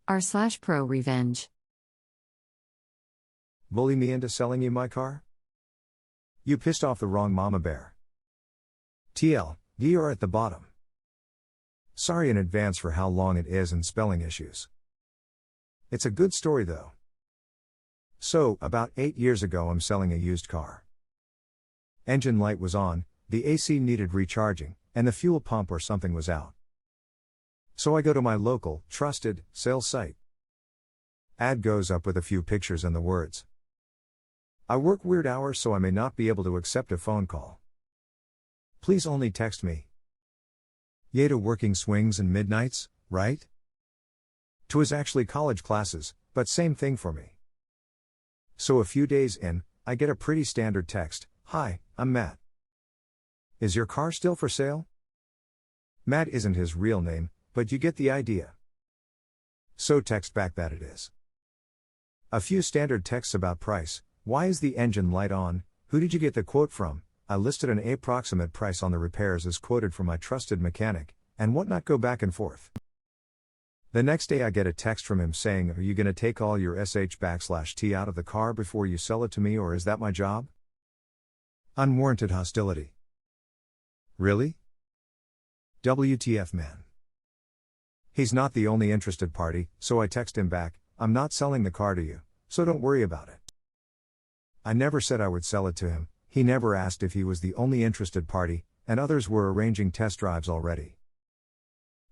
r/ProRevenge. Bully me into selling you my car? You pissed off the wrong mama bear. TL, you're at the bottom. Sorry in advance for how long it is and spelling issues. It's a good story though. So, about 8 years ago I'm selling a used car. Engine light was on, the AC needed recharging, and the fuel pump or something was out. So I go to my local, trusted, sales site. Ad goes up with a few pictures and the words. I work weird hours so I may not be able to accept a phone call. Please only text me. Yay to working swings and midnights, right? 'Twas actually college classes, but same thing for me. So a few days in, I get a pretty standard text, "Hi, I'm Matt. Is your car still for sale?" Matt isn't his real name, but you get the idea. So text back that it is. A few standard texts about price, why is the engine light on, who did you get the quote from, I listed an approximate price on the repairs as quoted from my trusted mechanic, and whatnot go back and forth. The next day I get a text from him saying, are you gonna take all your sh/t out of the car before you sell it to me or is that my job? Unwarranted hostility. Really? WTF man. He's not the only interested party, so I text him back, I'm not selling the car to you, so don't worry about it. I never said I would sell it to him, he never asked if he was the only interested party, and others were arranging test drives already.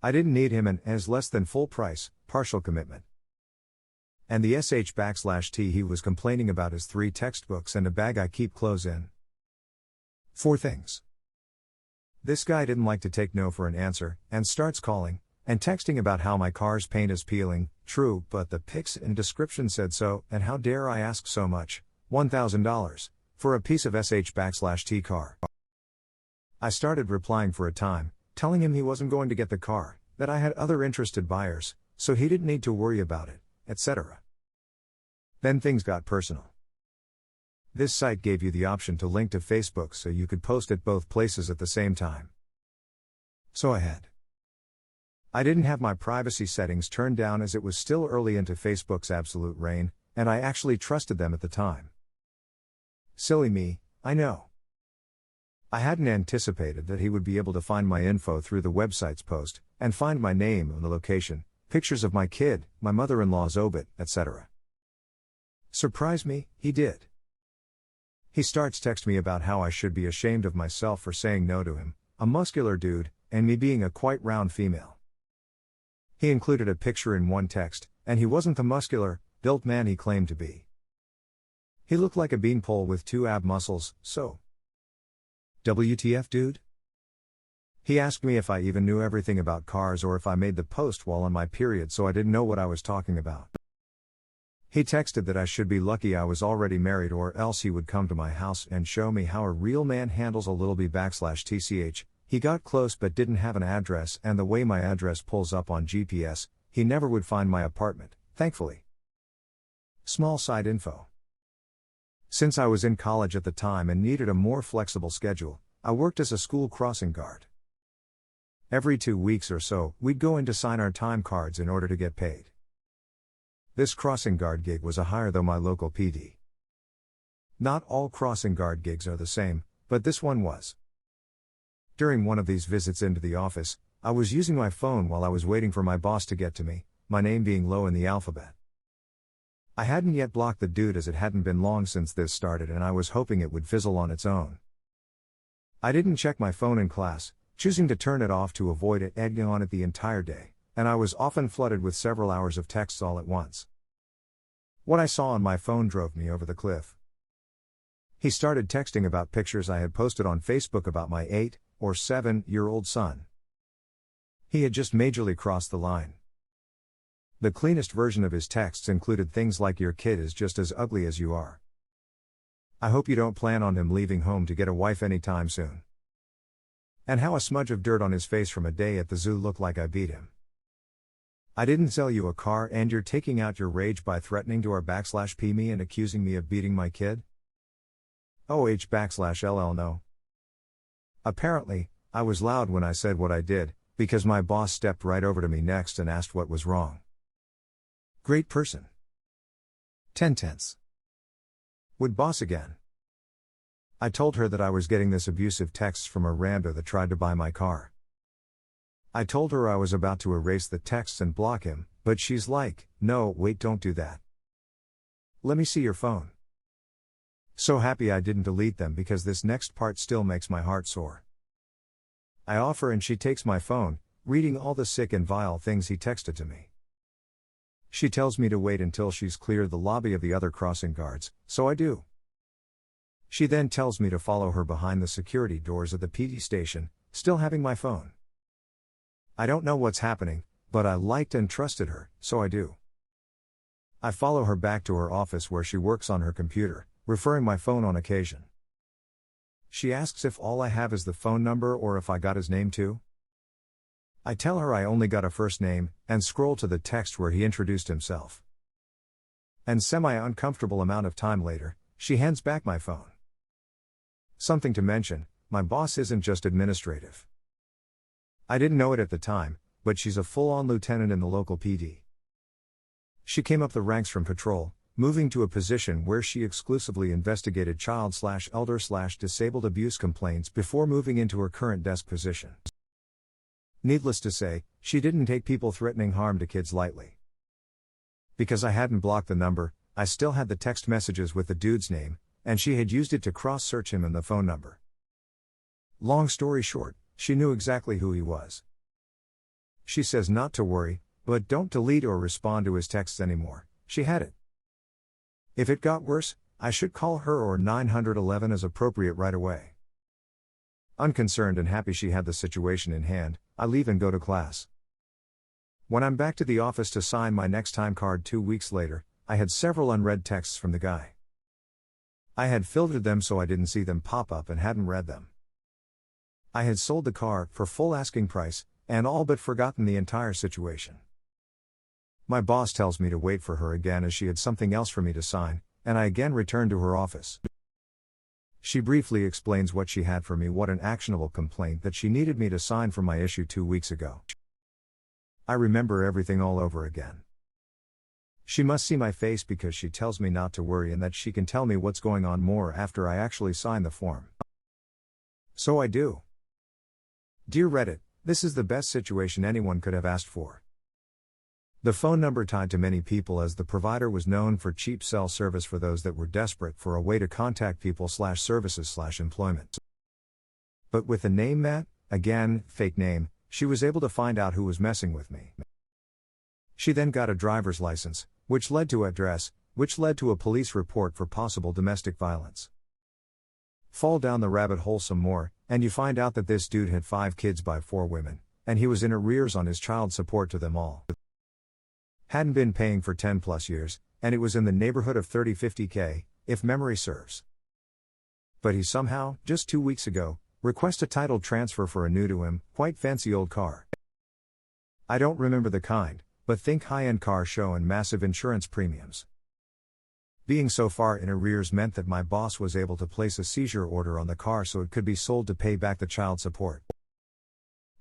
I didn't need him and as less than full price, partial commitment. And the sh/t he was complaining about is 3 textbooks and a bag I keep clothes in. 4 things. This guy didn't like to take no for an answer, and starts calling, and texting about how my car's paint is peeling, true, but the pics and description said so, and how dare I ask so much, $1,000, for a piece of sh/t car. I started replying for a time, telling him he wasn't going to get the car, that I had other interested buyers, so he didn't need to worry about it, etc. Then things got personal. This site gave you the option to link to Facebook so you could post at both places at the same time. So I had. I didn't have my privacy settings turned down as it was still early into Facebook's absolute reign, and I actually trusted them at the time. Silly me, I know. I hadn't anticipated that he would be able to find my info through the website's post, and find my name and the location, pictures of my kid, my mother-in-law's obit, etc. Surprise me, he did. He starts text me about how I should be ashamed of myself for saying no to him, a muscular dude, and me being a quite round female. He included a picture in one text, and he wasn't the muscular, built man he claimed to be. He looked like a beanpole with 2 ab muscles, so. WTF dude? He asked me if I even knew everything about cars or if I made the post while on my period so I didn't know what I was talking about. He texted that I should be lucky I was already married or else he would come to my house and show me how a real man handles a little b/tch. He got close but didn't have an address and the way my address pulls up on GPS, he never would find my apartment, thankfully. Small side info. Since I was in college at the time and needed a more flexible schedule, I worked as a school crossing guard. Every 2 weeks or so, we'd go in to sign our time cards in order to get paid. This crossing guard gig was a hire though my local PD. Not all crossing guard gigs are the same, but this one was. During one of these visits into the office, I was using my phone while I was waiting for my boss to get to me, my name being low in the alphabet. I hadn't yet blocked the dude as it hadn't been long since this started and I was hoping it would fizzle on its own. I didn't check my phone in class, choosing to turn it off to avoid it egging on it the entire day, and I was often flooded with several hours of texts all at once. What I saw on my phone drove me over the cliff. He started texting about pictures I had posted on Facebook about my 8 or 7-year-old son. He had just majorly crossed the line. The cleanest version of his texts included things like your kid is just as ugly as you are. I hope you don't plan on him leaving home to get a wife anytime soon. And how a smudge of dirt on his face from a day at the zoo looked like I beat him. I didn't sell you a car and you're taking out your rage by threatening to r/p me and accusing me of beating my kid? OH/LL no. Apparently, I was loud when I said what I did, because my boss stepped right over to me next and asked what was wrong. Great person. 10 tenths. Would boss again. I told her that I was getting this abusive texts from a rando that tried to buy my car. I told her I was about to erase the texts and block him, but she's like, no, wait, don't do that. Let me see your phone. So happy I didn't delete them because this next part still makes my heart sore. I offer and she takes my phone, reading all the sick and vile things he texted to me. She tells me to wait until she's cleared the lobby of the other crossing guards, so I do. She then tells me to follow her behind the security doors at the PD station, still having my phone. I don't know what's happening, but I liked and trusted her, so I do. I follow her back to her office where she works on her computer, referring my phone on occasion. She asks if all I have is the phone number or if I got his name too. I tell her I only got a first name, and scroll to the text where he introduced himself. And semi-uncomfortable amount of time later, she hands back my phone. Something to mention, my boss isn't just administrative. I didn't know it at the time, but she's a full-on lieutenant in the local PD. She came up the ranks from patrol, moving to a position where she exclusively investigated child/elder/disabled abuse complaints before moving into her current desk position. Needless to say, she didn't take people threatening harm to kids lightly. Because I hadn't blocked the number, I still had the text messages with the dude's name, and she had used it to cross-search him and the phone number. Long story short, she knew exactly who he was. She says not to worry, but don't delete or respond to his texts anymore. She had it. If it got worse, I should call her or 911 as appropriate right away. Unconcerned and happy she had the situation in hand, I leave and go to class. When I'm back to the office to sign my next time card 2 weeks later, I had several unread texts from the guy. I had filtered them so I didn't see them pop up and hadn't read them. I had sold the car for full asking price, and all but forgotten the entire situation. My boss tells me to wait for her again as she had something else for me to sign, and I again return to her office. She briefly explains what she had for me, what an actionable complaint that she needed me to sign for my issue 2 weeks ago. I remember everything all over again. She must see my face because she tells me not to worry and that she can tell me what's going on more after I actually sign the form. So I do. Dear Reddit, this is the best situation anyone could have asked for. The phone number tied to many people as the provider was known for cheap cell service for those that were desperate for a way to contact people/services/employment. But with the name Matt, again, fake name, she was able to find out who was messing with me. She then got a driver's license, which led to address, which led to a police report for possible domestic violence. Fall down the rabbit hole some more, and you find out that this dude had 5 kids by 4 women, and he was in arrears on his child support to them all. Hadn't been paying for 10 plus years, and it was in the neighborhood of 30-50K, if memory serves. But he somehow, just 2 weeks ago, requested a title transfer for a new to him, quite fancy old car. I don't remember the kind, but think high-end car show and massive insurance premiums. Being so far in arrears meant that my boss was able to place a seizure order on the car so it could be sold to pay back the child support.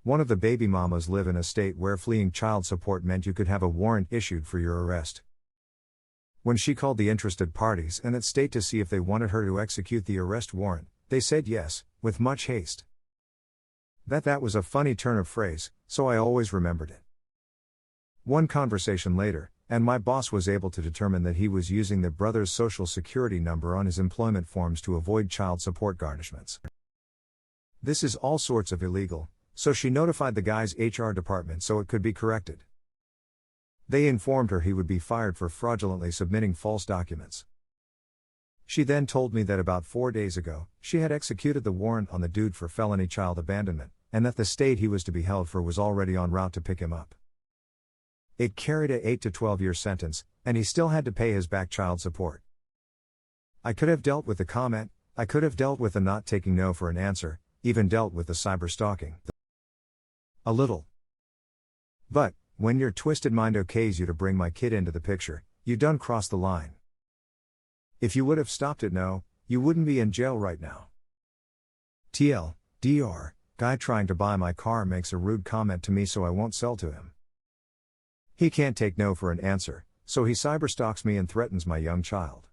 One of the baby mamas live in a state where fleeing child support meant you could have a warrant issued for your arrest. When she called the interested parties in that state to see if they wanted her to execute the arrest warrant, they said yes, with much haste. That was a funny turn of phrase, so I always remembered it. One conversation later, and my boss was able to determine that he was using the brother's social security number on his employment forms to avoid child support garnishments. This is all sorts of illegal, so she notified the guy's HR department so it could be corrected. They informed her he would be fired for fraudulently submitting false documents. She then told me that about 4 days ago, she had executed the warrant on the dude for felony child abandonment, and that the state he was to be held for was already en route to pick him up. It carried a 8 to 12 year sentence, and he still had to pay his back child support. I could have dealt with the comment, I could have dealt with the not taking no for an answer, even dealt with the cyber stalking. A little. But, when your twisted mind okays you to bring my kid into the picture, you done crossed the line. If you would have stopped it no, you wouldn't be in jail right now. TL, DR, guy trying to buy my car makes a rude comment to me so I won't sell to him. He can't take no for an answer, So he cyberstalks me and threatens my young child.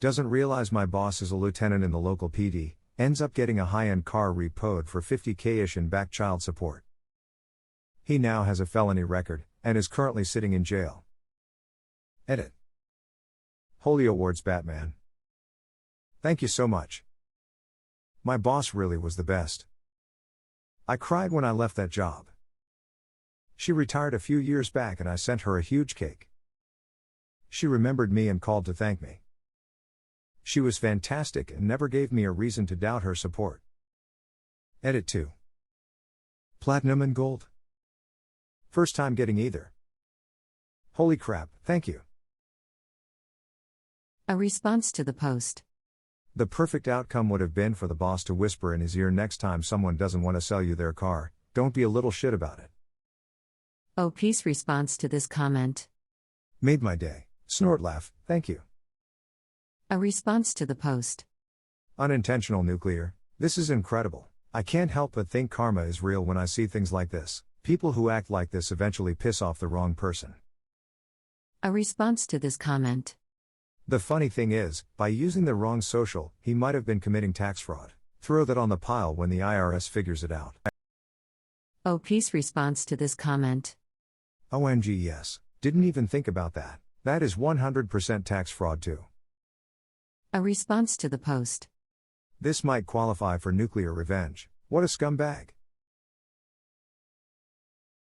Doesn't realize my boss is a lieutenant in the local PD, ends up getting a high-end car repoed for $50K-ish in back child support. He now has a felony record, and is currently sitting in jail. Edit. Holy Awards Batman. Thank you so much. My boss really was the best. I cried when I left that job. She retired a few years back and I sent her a huge cake. She remembered me and called to thank me. She was fantastic and never gave me a reason to doubt her support. Edit 2. Platinum and gold? First time getting either. Holy crap, thank you. A response to the post. The perfect outcome would have been for the boss to whisper in his ear next time someone doesn't want to sell you their car, don't be a little shit about it. Oh, peace response to this comment. Made my day. Snort laugh, thank you. A response to the post. Unintentional nuclear, this is incredible. I can't help but think karma is real when I see things like this. People who act like this eventually piss off the wrong person. A response to this comment. The funny thing is, by using the wrong social, he might have been committing tax fraud. Throw that on the pile when the IRS figures it out. Oh, peace response to this comment. OMG yes, didn't even think about that. That is 100% tax fraud too. A response to the post. This might qualify for nuclear revenge. What a scumbag.